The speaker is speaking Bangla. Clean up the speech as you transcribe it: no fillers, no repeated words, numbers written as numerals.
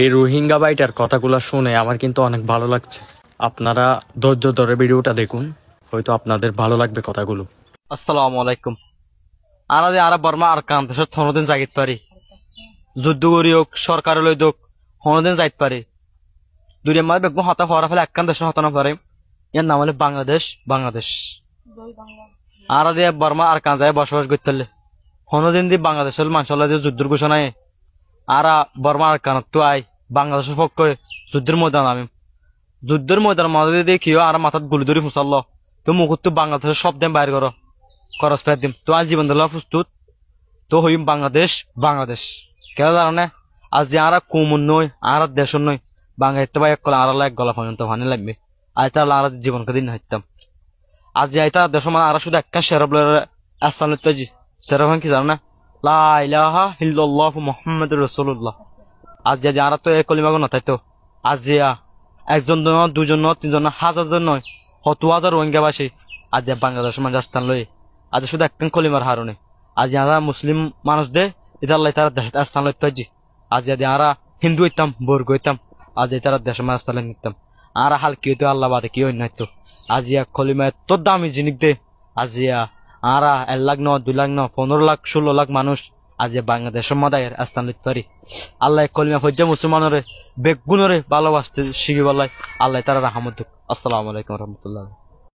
এই রোহিঙ্গা ভাইটার কথাগুলো শুনে আমার কিন্তু অনেক ভালো লাগছে। আপনারা ধৈর্য ধরে ভিডিওটা দেখুন, হয়তো আপনাদের ভালো লাগবে কথাগুলো। আসসালামু আলাইকুম। আনাদে আরা বর্মা আর কান দেশত হনদিন জাগিত পারি, যুদ্ধ করি হোক সরকার লই দোক হনদিন যাইত পারি। দুনিয়া মাঝে বেগম হতা হওয়ার ফলে একখান দেশে হতানো পারে। এর নাম হলে বাংলাদেশ। বাংলাদেশ আরা দিয়ে বর্মা আর কান যায় বসবাস করতে হনদিন দি বাংলাদেশের মানুষের যে যুদ্ধের ঘোষণায় আরা বর্মা আর কানত তো আই বাংলাদেশের পক্ষে যুদ্ধের ময়দান আমি যুদ্ধের ময়দান মাঝে দেখিও আর মাথাত গুলি ধরি ফুসাল্ল তো মুখত তো বাংলাদেশের সব দিন বাইর করো খরচ ফের দিম তো আজ জীবন দিলা প্রস্তুত তো হইম বাংলাদেশ। বাংলাদেশ কেন জানো না, আজ যে আরা কুমুন নই আর দেশ নই বাঙালিতে বা এক কলা আর এক গলা পর্যন্ত ভানি লাগবে। আজ তাহলে আর জীবনকে দিন হাইতাম আজ যে আইতা দেশ মানে আর শুধু একটা সেরব আস্তান লইতেছি। সেরব কি জানো না, লা ইলাহা ইল্লাল্লাহু মুহাম্মাদুর রাসূলুল্লাহ। আজ যদি আর তো এক কলিমাগো নতাইতো আজ যে একজন নয় দুজন নয় তিনজন নয় হাজার জন নয় কত হাজার রোহিঙ্গাবাসী আজ বাংলাদেশ মানে স্থান লই আজ শুধু একটা কলিমার হারণে আজ আমরা মুসলিম মানুষ দে এটা আল্লাহ তারা দেশের স্থান লইতে। আজ যদি আমরা হিন্দু হইতাম বর্গ হইতাম আজ তারা দেশের মাঝ স্থানে নিতাম আর হাল কি হইতো আল্লাহ বাদে কি হই নাইতো। আজ কলিমা এত দামি জিনিস দে আজ আরা 1 লাখ ন 2 লাখ ন 15 লাখ 16 লাখ মানুষ আজ বাংলাদেশের মদায়ের স্থান লিখতে পারি। আল্লাহ কলিমা হজ্জা মুসলমানরে বেগুনরে ভালোবাসতে শিখি বলাই আল্লাহ তারা রাহমত। আসসালামু আলাইকুম রহমতুল্লাহ।